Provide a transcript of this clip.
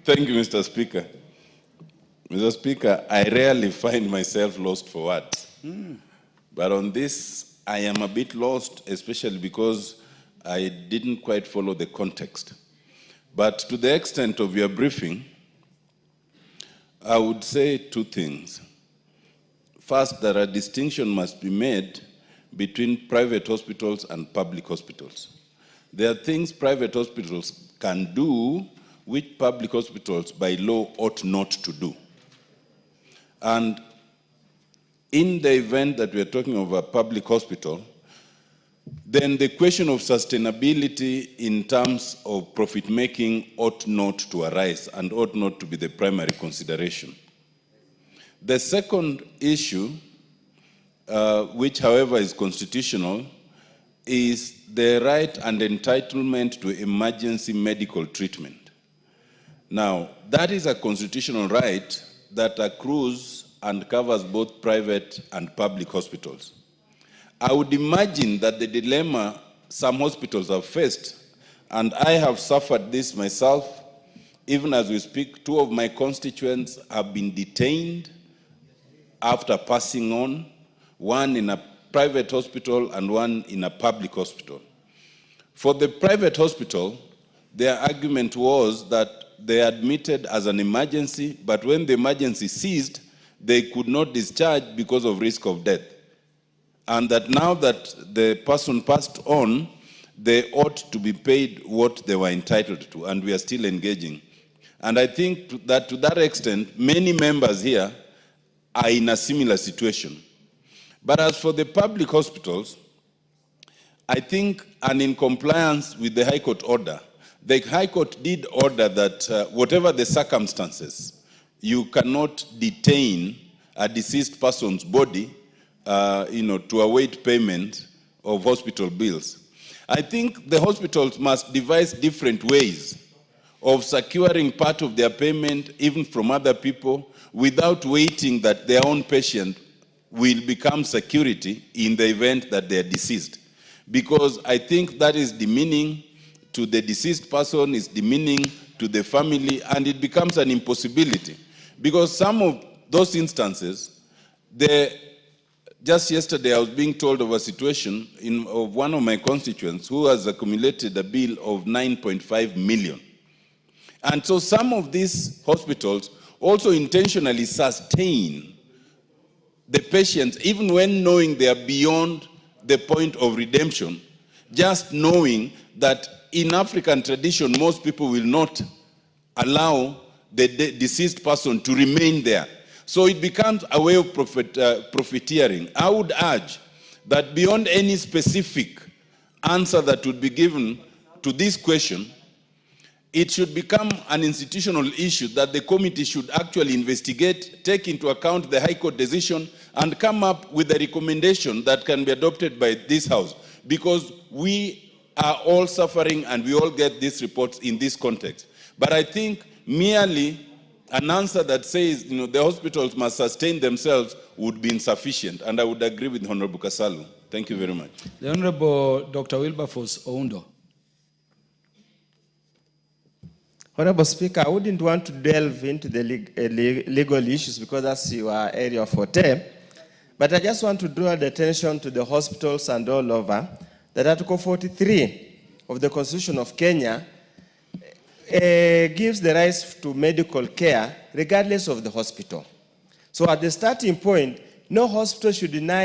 Thank you, Mr. Speaker. Mr. Speaker, I rarely find myself lost for words. But on this, I am a bit lost, especially because I didn't quite follow the context. But to the extent of your briefing, I would say two things. First, that a distinction must be made between private hospitals and public hospitals. There are things private hospitals can do which public hospitals by law ought not to do. And in the event that we are talking of a public hospital, then the question of sustainability in terms of profit-making ought not to arise and ought not to be the primary consideration. The second issue, which however is constitutional, is the right and entitlement to emergency medical treatment. Now, that is a constitutional right that accrues and covers both private and public hospitals. I would imagine that the dilemma some hospitals have faced, and I have suffered this myself, even as we speak, 2 of my constituents have been detained after passing on, one in a private hospital and one in a public hospital. For the private hospital, their argument was that they admitted as an emergency, but when the emergency ceased, they could not discharge because of risk of death. And that now that the person passed on, they ought to be paid what they were entitled to, and we are still engaging. And I think that to that extent, many members here are in a similar situation. But as for the public hospitals, I think, and in compliance with the High Court order, the High Court did order that whatever the circumstances, you cannot detain a deceased person's body to await payment of hospital bills. I think the hospitals must devise different ways of securing part of their payment, even from other people, without waiting that their own patient will become security in the event that they are deceased. Because I think that is demeaning to the deceased person, is demeaning to the family, and it becomes an impossibility. Because some of those instances, just yesterday I was being told of a situation of one of my constituents who has accumulated a bill of 9.5 million. And so some of these hospitals also intentionally sustain the patients, even when knowing they are beyond the point of redemption, just knowing that in African tradition, most people will not allow the deceased person to remain there. So it becomes a way of profiteering. I would urge that beyond any specific answer that would be given to this question, it should become an institutional issue that the committee should actually investigate, take into account the High Court decision, and come up with a recommendation that can be adopted by this House. Because we are all suffering and we all get these reports in this context. But I think merely an answer that says the hospitals must sustain themselves would be insufficient. And I would agree with Honorable Kasalu. Thank you very much. The Honorable Dr. Wilberforce Oundo. Honorable Speaker, I wouldn't want to delve into the legal issues because that's your area of forte, but I just want to draw attention to the hospitals and all over that Article 43 of the Constitution of Kenya gives the rights to medical care regardless of the hospital. So at the starting point, no hospital should deny